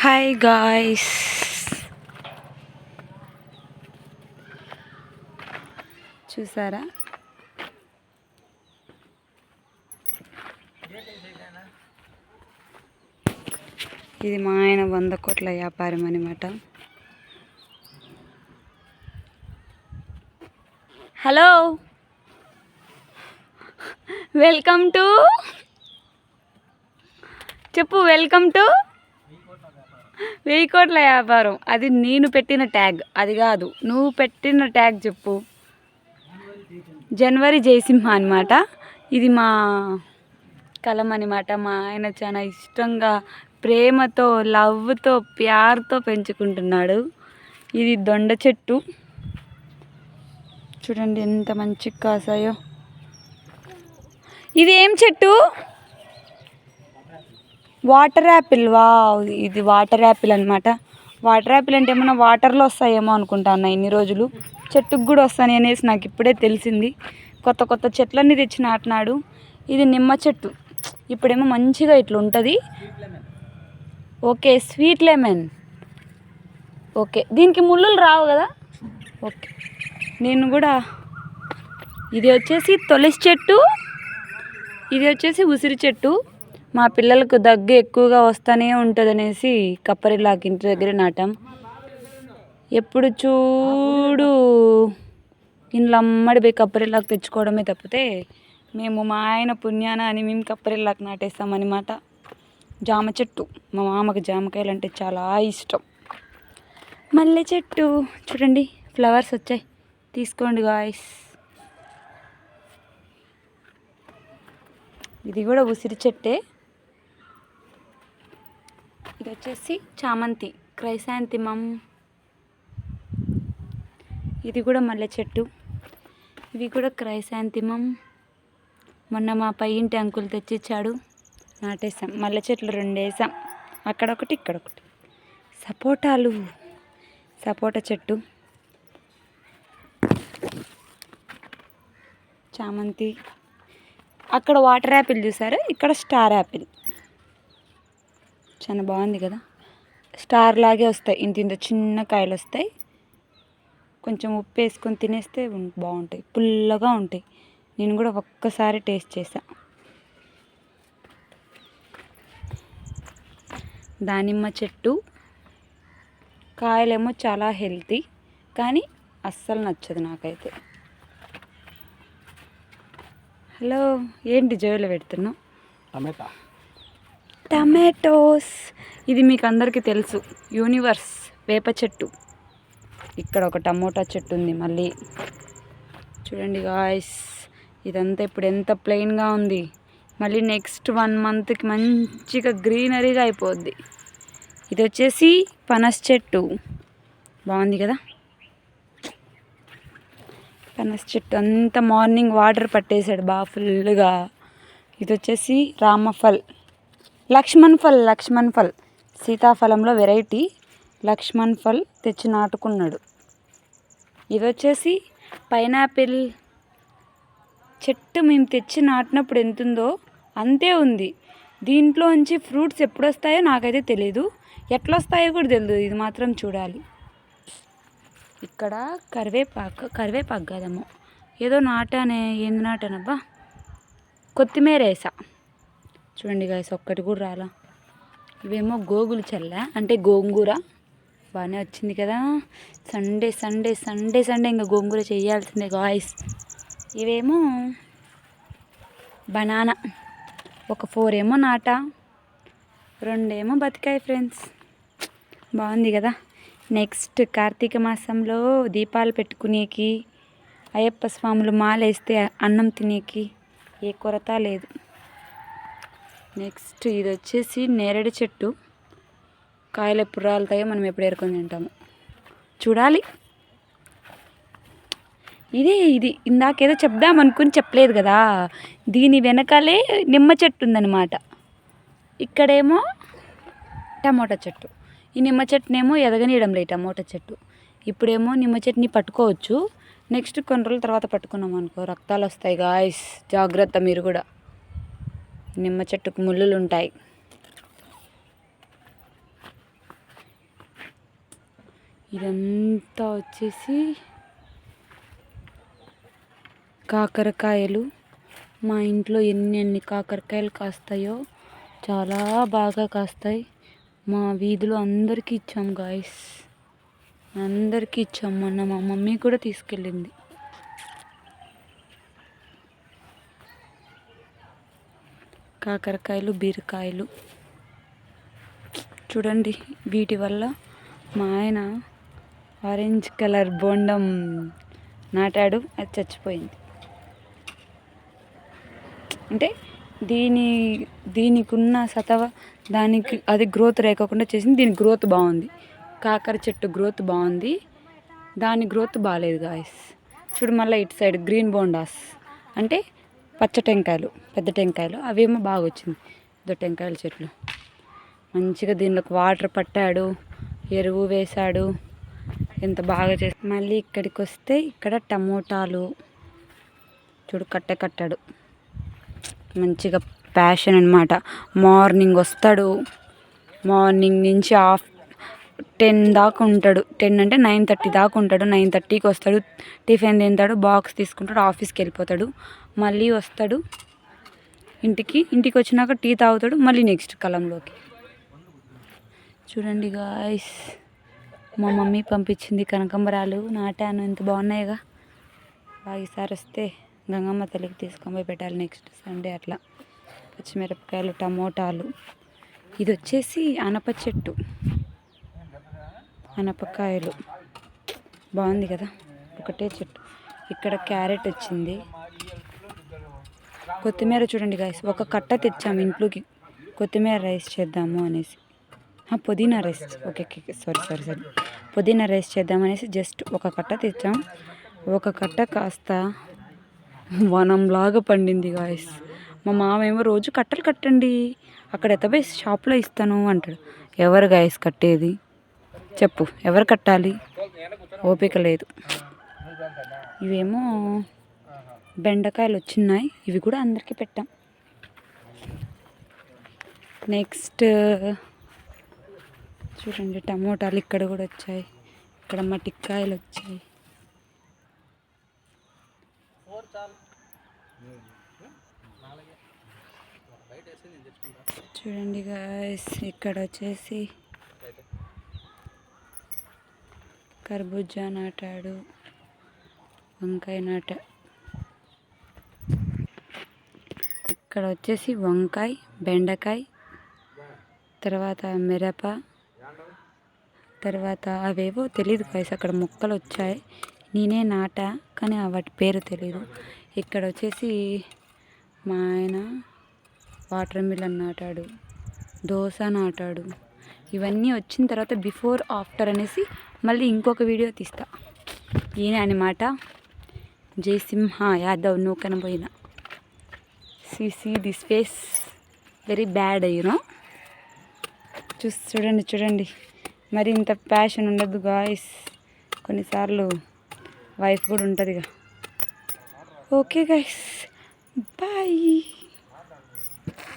Hi guys, చూసారా ఇది మా ఆయన 100 కోట్ల వ్యాపారం అనమాట. హలో, వెల్కమ్ టు చెప్పు. వెల్కమ్ టు 1000 కోట్ల వ్యాపారం. అది నేను పెట్టిన ట్యాగ్, అది కాదు నువ్వు పెట్టిన ట్యాగ్ చెప్పు. జనవరి జయసింహ అనమాట. ఇది మా కలం అనమాట. మా ఆయన చాలా ఇష్టంగా, ప్రేమతో, లవ్తో, ప్యార్తో పెంచుకుంటున్నాడు. ఇది దొండ చెట్టు చూడండి ఎంత మంచిగా కాసాయో. ఇది ఏం చెట్టు? Water Apple. వావ్, ఇది వాటర్ యాపిల్ అనమాట. వాటర్ యాపిల్ అంటే ఏమన్నా వాటర్లో వస్తాయేమో అనుకుంటాను ఇన్ని రోజులు. చెట్టుకు కూడా వస్తాయి అనేసి నాకు ఇప్పుడే తెలిసింది. కొత్త కొత్త చెట్లన్నీ తెచ్చి నాటినాడు. ఇది నిమ్మ చెట్టు. ఇప్పుడేమో మంచిగా ఇట్లా ఉంటుంది. Okay, sweet lemon. ఓకే, దీనికి ముళ్ళులు రావు కదా. ఓకే, నేను కూడా. ఇది వచ్చేసి తులసి చెట్టు, ఇది వచ్చేసి ఉసిరి చెట్టు. మా పిల్లలకు దగ్గు ఎక్కువగా వస్తూనే ఉంటుంది అనేసి కప్పరిలాకి ఇంటి దగ్గర నాటాం. ఎప్పుడు చూడు ఇంట్లో అమ్మడి పోయి కప్పరిలాకు తెచ్చుకోవడమే తప్పితే మేము మా ఆయన పుణ్యాన అని మేము కప్పరిలాకు నాటేస్తామన్నమాట. జామ చెట్టు, మా మామకి జామకాయలు అంటే చాలా ఇష్టం. మల్లె చెట్టు చూడండి, ఫ్లవర్స్ వచ్చాయి, తీసుకోండి గాయ్స్. ఇది కూడా ఉసిరి చెట్టే. ఇది వచ్చేసి చామంతి, క్రైసాంతిమం. ఇది కూడా మల్లె చెట్టు, ఇవి కూడా క్రైసాంతిమం. మొన్న మా పై ఇంటి అంకుల్ తెచ్చిచ్చాడు, నాటేసాం. మల్లె చెట్లు 2 వేసాం, అక్కడొకటి ఇక్కడొకటి. సపోటాలు, సపోటా చెట్టు, చామంతి. అక్కడ వాటర్ యాపిల్ చూసారా, ఇక్కడ స్టార్ యాపిల్. చాలా బాగుంది కదా. స్టార్ లాగే వస్తాయి, ఇంత చిన్న కాయలు వస్తాయి. కొంచెం ఉప్పు వేసుకొని తినేస్తే బాగుంటాయి, పుల్లగా ఉంటాయి. నేను కూడా ఒక్కసారి టేస్ట్ చేసా. దానిమ్మ చెట్టు, కాయలేమో చాలా హెల్తీ, కానీ అస్సలు నచ్చదు నాకైతే. హలో, ఏంటి జోలో పెడుతున్నావు? టమాటోస్. ఇది మీకు అందరికీ తెలుసు, యూనివర్స్ వేప చెట్టు. ఇక్కడ ఒక టమోటా చెట్టు ఉంది మళ్ళీ. చూడండి గాయ్స్, ఇదంతా ఇప్పుడు ఎంత ప్లెయిన్గా ఉంది. మళ్ళీ నెక్స్ట్ 1 మంత్కి మంచిగా గ్రీనరీగా అయిపోద్ది. ఇది వచ్చేసి పనస చెట్టు, బాగుంది కదా. పనస చెట్టు అంతా మార్నింగ్ వాటర్ పట్టేశాడు బాగా ఫుల్గా. ఇది వచ్చేసి రామఫల్, లక్ష్మణ్ ఫల్, సీతాఫలంలో వెరైటీ. లక్ష్మణ్ ఫల్ తెచ్చి నాటుకున్నాడు. ఇది వచ్చేసి పైనాపిల్ చెట్టు. మేము తెచ్చి నాటినప్పుడు ఎంత ఉందో అంతే ఉంది. దీంట్లోంచి ఫ్రూట్స్ ఎప్పుడు వస్తాయో నాకైతే తెలీదు, ఎట్లా వస్తాయో కూడా తెలియదు. ఇది మాత్రం చూడాలి. ఇక్కడ కరివేపాకు కాదమ్మో, ఏదో నాటానే, ఏంది నాటానబ్బా, కొత్తిమీర వేసా. చూడండి గాయస్, ఒక్కటి కూడా రాలా. ఇవేమో గోగులు చల్ల, అంటే గోంగూర. బాగానే వచ్చింది కదా. సండే ఇంకా గోంగూర చేయాల్సిందే గాయస్. ఇవేమో బనానా, ఒక 4 ఏమో నాటా, 2 ఏమో బతికాయి ఫ్రెండ్స్. బాగుంది కదా. నెక్స్ట్ కార్తీక మాసంలో దీపాలు పెట్టుకునేకి, అయ్యప్ప స్వాములు మాలేస్తే అన్నం తినేకి ఏ కొరత లేదు. నెక్స్ట్ ఇది వచ్చేసి నేరేడు చెట్టు. కాయలు ఎప్పుడు రాలుతాయో మనం ఎప్పుడు ఏరుకొని తింటాము, చూడాలి. ఇది ఇందాకేదో చెప్దాం అనుకుని చెప్పలేదు కదా. దీని వెనకాలే నిమ్మ చెట్టు ఉందన్నమాట. ఇక్కడేమో టమోటా చెట్టు. ఈ నిమ్మ చెట్టునేమో ఎదగనీయడం లేదు టమోటా చెట్టు. ఇప్పుడేమో నిమ్మ చెట్టుని పట్టుకోవచ్చు, నెక్స్ట్ కొన్ని రోజుల తర్వాత పట్టుకున్నాం అనుకో రక్తాలు వస్తాయి గాయస్, జాగ్రత్త మీరు కూడా. నిమ్మ చెట్టుకు ముళ్ళులు ఉంటాయి. ఇదంతా వచ్చేసి కాకరకాయలు. మా ఇంట్లో ఎన్ని కాకరకాయలు కాస్తాయో చాలా బాగా కాస్తాయి. మా వీధిలో అందరికీ ఇచ్చాం గాయస్, అందరికీ ఇచ్చాం. మొన్న మా మమ్మీ కూడా తీసుకెళ్ళింది. కాకరకాయలు, బీరకాయలు చూడండి. వీటి వల్ల మా ఆయన ఆరెంజ్ కలర్ బోండం నాటాడు, అది చచ్చిపోయింది. అంటే దీనికి ఉన్న సతవ దానికి అది గ్రోత్ రేకోకుండా చేసింది. దీని గ్రోత్ బాగుంది. కాకర చెట్టు గ్రోత్ బాగుంది, దాని గ్రోత్ బాగాలేదు గాయస్. చూడు మళ్ళీ ఇటు సైడ్ గ్రీన్ బోండాస్ అంటే పచ్చ టెంకాయలు, పెద్ద టెంకాయలు, అవేమో బాగా వచ్చింది. ఇదో టెంకాయల చెట్లు మంచిగా దీనిలోకి వాటర్ పట్టాడు, ఎరువు వేశాడు, ఎంత బాగా చేసి. మళ్ళీ ఇక్కడికి వస్తే ఇక్కడ టమోటాలు చూడు కట్టాడు. మంచిగా ప్యాషన్ అనమాట. మార్నింగ్ వస్తాడు, మార్నింగ్ నుంచి 10 దాకా ఉంటాడు. 10 అంటే 9:30 దాకా ఉంటాడు. 9:30కి వస్తాడు, టిఫిన్ తింటాడు, బాక్స్ తీసుకుంటాడు, ఆఫీస్కి వెళ్ళిపోతాడు. మళ్ళీ వస్తాడు ఇంటికి వచ్చినాక టీ తాగుతాడు, మళ్ళీ నెక్స్ట్ కలంలోకి. చూడండి గాయస్, మా మమ్మీ పంపించింది కనకాంబరాలు, నాటాను. ఎంత బాగున్నాయిగా. బాగా ఈసారి వస్తే గంగమ్మ తల్లికి తీసుకొని పోయి పెట్టాలి నెక్స్ట్ సండే అట్లా. పచ్చిమిరపకాయలు, టమోటాలు. ఇది వచ్చేసి అనప చెట్టు, అనపకాయలు బాగుంది కదా, ఒకటే చెట్టు. ఇక్కడ క్యారెట్ వచ్చింది. కొత్తిమీర చూడండి గాయస్, ఒక కట్ట తెచ్చాము ఇంట్లోకి కొత్తిమీర రైస్ చేద్దాము అనేసి. పుదీనా రైస్, ఓకే సారీ పుదీనా రైస్ చేద్దామనేసి జస్ట్ ఒక కట్ట తెచ్చాం. ఒక కట్ట కాస్త వనంలాగా పండింది గాయస్. మా మామ ఏమో రోజు కట్టలు కట్టండి, అక్కడ ఎత్తపోయి షాప్లో ఇస్తాను అంటాడు. ఎవరు గాయస్ కట్టేది చెప్పు, ఎవరు కట్టాలి? ఓపిక లేదు. ఇవేమో బెండకాయలు వచ్చినాయి, ఇవి కూడా అందరికీ పెట్టాం. నెక్స్ట్ చూడండి టమోటాలు ఇక్కడ కూడా వచ్చాయి, ఇక్కడ మటికాయలు వచ్చాయి. చూడండి గాయస్, ఇక్కడ వచ్చేసి కర్బూజా నాటాడు, వంకాయ ఇక్కడ వచ్చేసి వంకాయ, బెండకాయ, తర్వాత మిరప, తర్వాత అవేవో తెలీదు గాయస్. అక్కడ మొక్కలు వచ్చాయి, నేనే నాటా కానీ వాటి పేరు తెలీదు. ఇక్కడ వచ్చేసి మా ఆయన వాటర్ మిలన్ నాటాడు, దోస నాటాడు. ఇవన్నీ వచ్చిన తర్వాత బిఫోర్ ఆఫ్టర్ అనేసి మళ్ళీ ఇంకొక వీడియో తీస్తా. ఈయన అనమాట జయసింహ యాదవ్, నూకన పోయిన. See this face very bad you know. చూడండి మరి ఇంత ప్యాషన్ ఉండదు గాయస్, కొన్నిసార్లు వైఫ్ కూడా ఉంటుందిగా. Okay guys, bye.